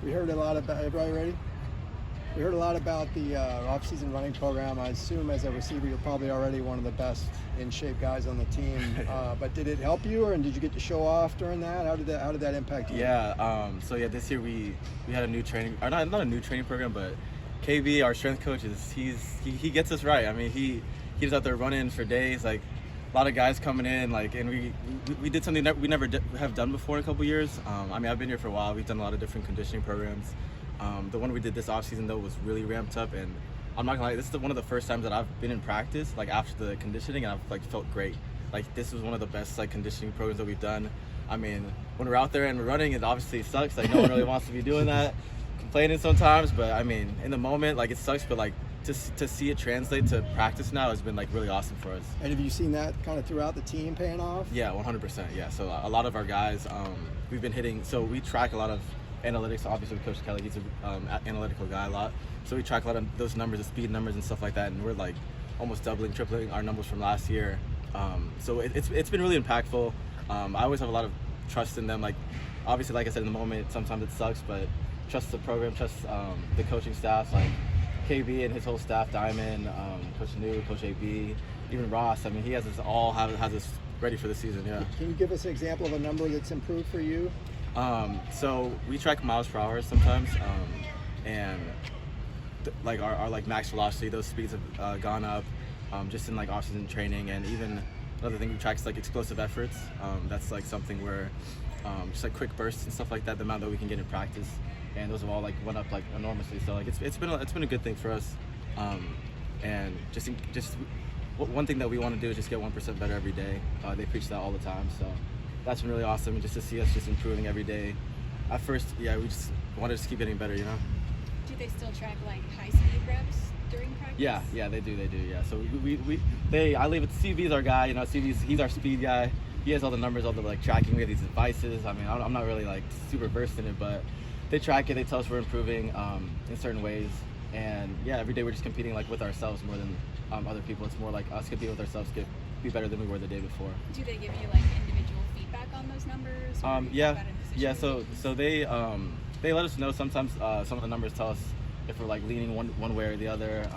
We heard a lot about. Everybody ready? We heard a lot about the off-season running program. I assume as a receiver, you're probably already one of the best in shape guys on the team. But did it help you, or did you get to show off during that? How did that impact you? Yeah. So this year we had a new training, or not a new training program, but KB, our strength coach, he gets us right. I mean, he's out there running for days, like a lot of guys coming in, like, and we did something that we never have done before in a couple years. I mean, I've been here for a while. We've done a lot of different conditioning programs. The one we did this off season though was really ramped up, and I'm not gonna lie, this is one of the first times that I've been in practice like after the conditioning, and I've like felt great. Like this was one of the best like conditioning programs that we've done. I mean, when we're out there and we're running, it obviously sucks. Like no one really wants to be doing that, complaining sometimes. But I mean, in the moment, like it sucks. But like to see it translate to practice now has been like really awesome for us. And have you seen that kind of throughout the team paying off? Yeah, 100%. Yeah. So a lot of our guys, we've been hitting. So we track a lot of analytics, obviously with Coach Kelly, he's an analytical guy a lot. So we track a lot of those numbers, the speed numbers and stuff like that, and we're like almost doubling, tripling our numbers from last year. So it's been really impactful. I always have a lot of trust in them. Like obviously, like I said, in the moment, sometimes it sucks, but trust the program, trust the coaching staff, like KB and his whole staff, Diamond, Coach New, Coach AB, even Ross. I mean, he has us ready for the season. Yeah. Can you give us an example of a number that's improved for you? So we track miles per hour sometimes, and like our like max velocity, those speeds have gone up just in like off-season training. And even another thing we track is like explosive efforts. That's like something where just like quick bursts and stuff like that, the amount that we can get in practice, and those have all like went up like enormously. So like it's been a good thing for us, and just one thing that we want to do is just get 1% better every day. They preach that all the time, so that's been really awesome just to see us just improving every day. At first, yeah, we just wanted to keep getting better, you know? Do they still track like high speed reps during practice? Yeah, they do, yeah. So I leave it to CV's our guy, you know, he's our speed guy. He has all the numbers, all the like tracking. We have these devices. I mean, I'm not really like super versed in it, but they track it, they tell us we're improving in certain ways. And yeah, every day we're just competing like with ourselves more than other people. It's more like us competing with ourselves, be better than we were the day before. Do they give you like individual feedback on those numbers? Yeah. So they let us know sometimes. Some of the numbers tell us if we're like leaning one way or the other.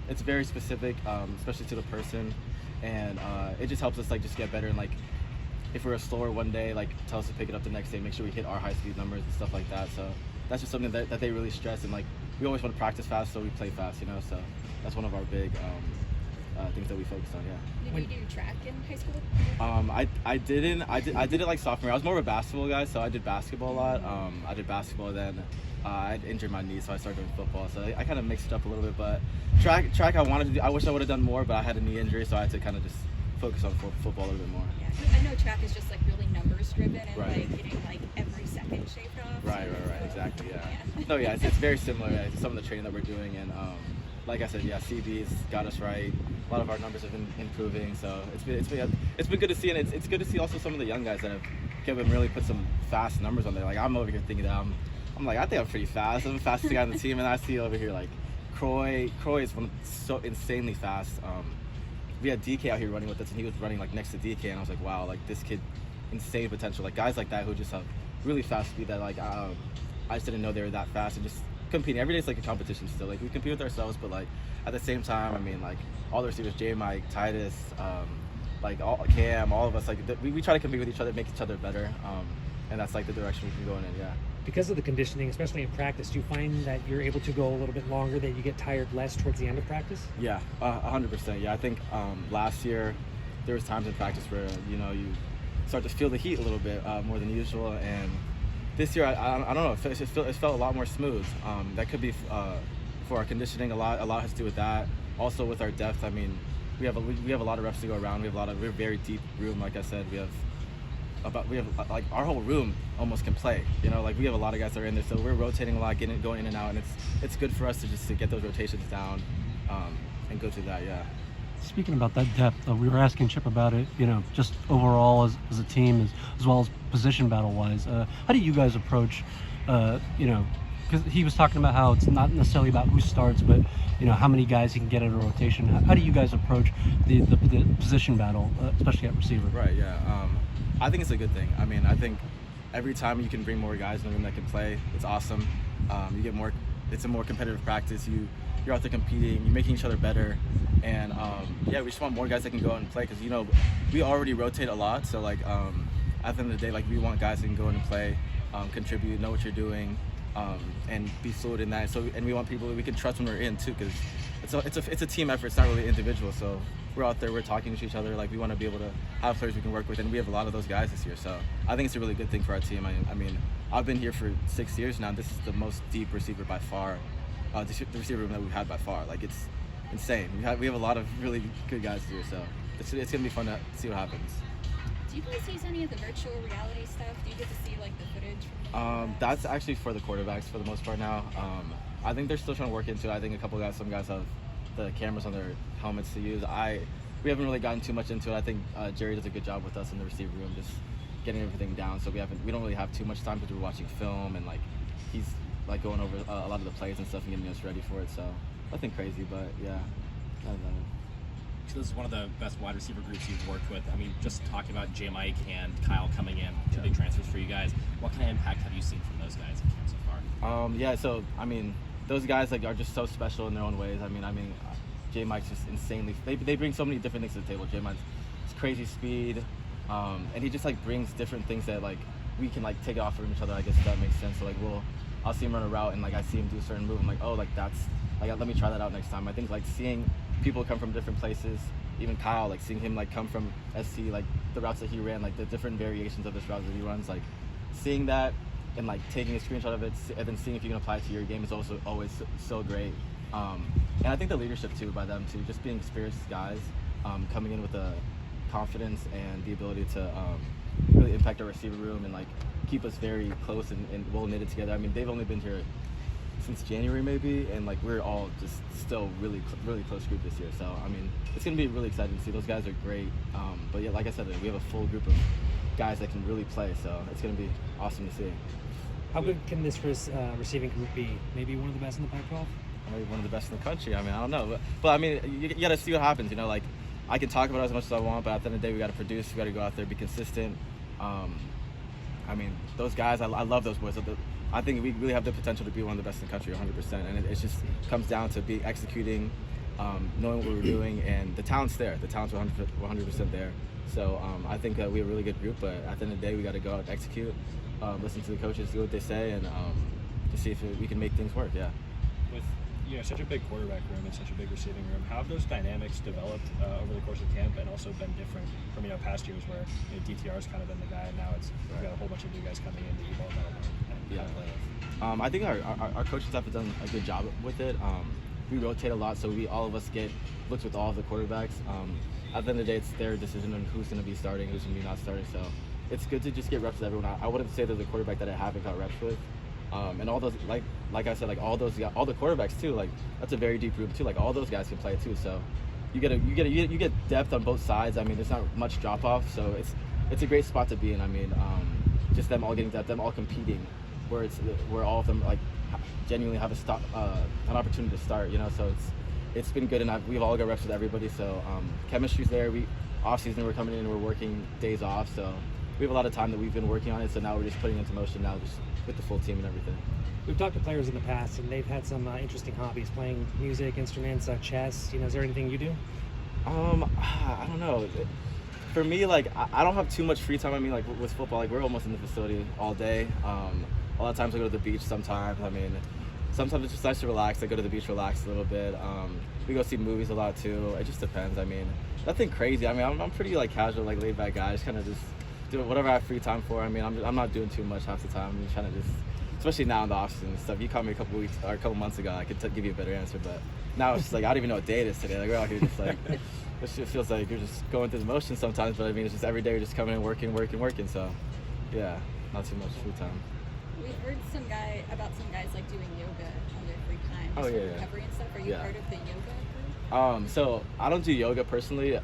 It's very specific, especially to the person, and it just helps us like just get better. And like if we're slower one day, like tell us to pick it up the next day, make sure we hit our high speed numbers and stuff like that. So that's just something that they really stress, and like we always want to practice fast, so we play fast, you know. So that's one of our big things that we focus on. Yeah. Did you do track in high school? I didn't. I did it like sophomore. I was more of a basketball guy, so I did basketball a lot. I did basketball, then I injured my knee, so I started doing football. So I kind of mixed it up a little bit. But track I wanted to do. I wish I would have done more, but I had a knee injury, so I had to kind of just focus on football a little bit more. Yeah, I know track is just like really numbers driven and right. like getting like every second shaved off. Right. Exactly. Yeah. No, yeah, it's very similar to some of the training that we're doing, and like I said, yeah, CB's got us right. A lot of our numbers have been improving, so it's been good to see, and it's good to see also some of the young guys that have really put some fast numbers on there. Like I'm over here thinking that I'm like, I think I'm pretty fast. I'm the fastest guy on the team, and I see over here like Croy is so insanely fast. We had DK out here running with us, and he was running like next to DK, and I was like, wow, like this kid, insane potential. Like guys like that who just have really fast speed that like I just didn't know they were that fast, and just competing every day is like a competition still. Like we compete with ourselves, but like at the same time, I mean, like all the receivers, J Mike, Titus, like Cam, all of us, like we try to compete with each other, make each other better, and that's like the direction we've been going in. Yeah. Because of the conditioning, especially in practice, do you find that you're able to go a little bit longer, that you get tired less towards the end of practice? Yeah, 100%. Yeah, I think last year there was times in practice where you start to feel the heat a little bit more than usual, and this year I don't know, it felt a lot more smooth. That could be for our conditioning. A lot has to do with that. Also with our depth. I mean, we have a lot of reps to go around. We're a very deep room. Like I said, we have like our whole room almost can play. You know, like we have a lot of guys that are in there, so we're rotating a lot, going in and out, and it's good for us to get those rotations down and go through that. Yeah. Speaking about that depth, we were asking Chip about it, you know, just overall as a team, as well as position battle-wise. How do you guys approach, you know, because he was talking about how it's not necessarily about who starts, but, you know, how many guys he can get in a rotation. How do you guys approach the position battle, especially at receiver? Right, yeah. I think it's a good thing. I mean, I think every time you can bring more guys in the room that can play, it's awesome. You get more. It's a more competitive practice. You're out there competing. You're making each other better, and yeah, we just want more guys that can go out and play because we already rotate a lot. So like at the end of the day, like we want guys that can go in and play, contribute, know what you're doing, and be fluid in that. So and we want people that we can trust when we're in too, because it's a team effort. It's not really individual. So we're out there, we're talking to each other. Like we want to be able to have players we can work with, and we have a lot of those guys this year. So I think it's a really good thing for our team. I mean, I've been here for 6 years now. This is the most deep receiver by far, the receiver room that we've had by far. Like it's insane. We have a lot of really good guys here. So it's gonna be fun to see what happens. Do you guys use any of the virtual reality stuff? Do you get to see like the footage from the quarterbacks? That's actually for the quarterbacks for the most part now. I think they're still trying to work into it. I think some guys have the cameras on their helmets to use. We haven't really gotten too much into it. I think Jerry does a good job with us in the receiver room, just getting everything down. So we don't really have too much time because we're watching film and like he's like going over a lot of the plays and stuff and getting us ready for it. So nothing crazy, but yeah. So this is one of the best wide receiver groups you've worked with. I mean, just talking about J. Mike and Kyle coming in, two big transfers for you guys. What kind of impact have you seen from those guys in camp so far? Yeah, so I mean, those guys like are just so special in their own ways. I mean, J. Mike's just insanely. They bring so many different things to the table. J. Mike's crazy speed, and he just like brings different things that like we can like take off from each other. I guess if that makes sense. So like I'll see him run a route and like I see him do a certain move. I'm like, oh, like that's like let me try that out next time. I think like seeing people come from different places, even Kyle, like seeing him like come from SC, like the routes that he ran, like the different variations of this route that he runs, like seeing that and like taking a screenshot of it and then seeing if you can apply it to your game is also always so great. And I think the leadership too by them too, just being experienced guys, coming in with the confidence and the ability to really impact our receiver room and like keep us very close and well knitted together. I mean, they've only been here since January maybe, and like we're all just still really close group this year. So I mean, it's gonna be really exciting to see. Those guys are great. But yeah, like I said, we have a full group of guys that can really play. So it's gonna be awesome to see. How good can this receiving group be? Maybe one of the best in the Pac-12? Maybe one of the best in the country. I mean, I don't know, but I mean, you gotta see what happens. Like I can talk about it as much as I want, but at the end of the day, we gotta produce. We gotta go out there, be consistent. I mean, those guys, I love those boys. I think we really have the potential to be one of the best in the country, 100%. And it just comes down to executing, knowing what we're doing, and the talent's there. The talent's 100% there. So I think we have a really good group, but at the end of the day, we got to go out and execute, listen to the coaches, do what they say, and to see if we can make things work. Yeah. With such a big quarterback room and such a big receiving room, how have those dynamics developed over the course of camp and also been different from past years where DTR's kind of been the guy, and now we've got a whole bunch of new guys coming in that you've all got to learn and play with? I think our coaching staff has done a good job with it. We rotate a lot, so all of us get looks with all of the quarterbacks. At the end of the day, it's their decision on who's going to be starting, who's going to be not starting. So it's good to just get reps with everyone. I wouldn't say there's a quarterback that I haven't got reps with. And all those, like I said, like all the quarterbacks too. Like that's a very deep group too. Like all those guys can play too. So you get depth on both sides. I mean, there's not much drop off, so it's a great spot to be in. I mean, just them all getting depth, them all competing, where all of them like genuinely have an opportunity to start. So it's been good, and we've all got reps with everybody. So chemistry's there. Off-season, we're coming in and we're working days off. So we have a lot of time that we've been working on it. So now we're just putting it into motion now, just with the full team and everything. We've talked to players in the past, and they've had some interesting hobbies, playing music, instruments, chess. Is there anything you do? I don't know. For me, like I don't have too much free time. I mean, like with football, like we're almost in the facility all day. A lot of times I go to the beach sometimes. I mean, sometimes it's just nice to relax. I go to the beach, relax a little bit. We go see movies a lot too. It just depends. I mean, nothing crazy. I mean, I'm pretty like casual, like laid back guy. I just kind of just do whatever I have free time for. I mean, I'm not doing too much half the time. I'm just trying to especially now in the offseason and stuff. You called me a couple months ago, I could give you a better answer. But now it's just like I don't even know what day it is today. Like we're out here just like it just feels like you're just going through the motions sometimes. But I mean, it's just every day you're just coming in, working. So yeah, not too much free time. We've heard about some guys like doing yoga on their free time, Oh, just yeah, for yeah. recovery and stuff. Are you Yeah. part of the yoga group? So I don't do yoga personally,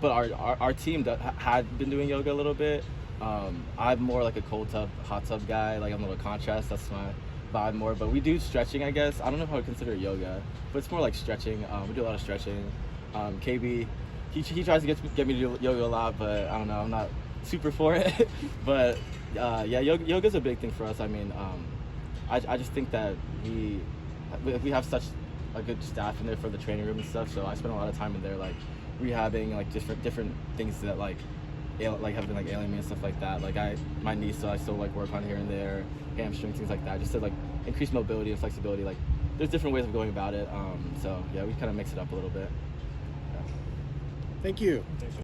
but our team had been doing yoga a little bit. I'm more like a cold tub, hot tub guy. Like I'm a little contrast. That's my vibe more. But we do stretching, I guess. I don't know if I would consider it yoga, but it's more like stretching. We do a lot of stretching. KB, he tries to get me to do yoga a lot, but I don't know. I'm not super for it. But Yeah, yoga's a big thing for us. I mean, I just think that we have such a good staff in there for the training room and stuff. So I spend a lot of time in there, like rehabbing like different things that like have been like ailing me and stuff like that. Like my knee, so I still like work on here and there, hamstrings, things like that, just to like increase mobility and flexibility. Like there's different ways of going about it. So yeah, we kind of mix it up a little bit. Yeah. Thank you. Thanks.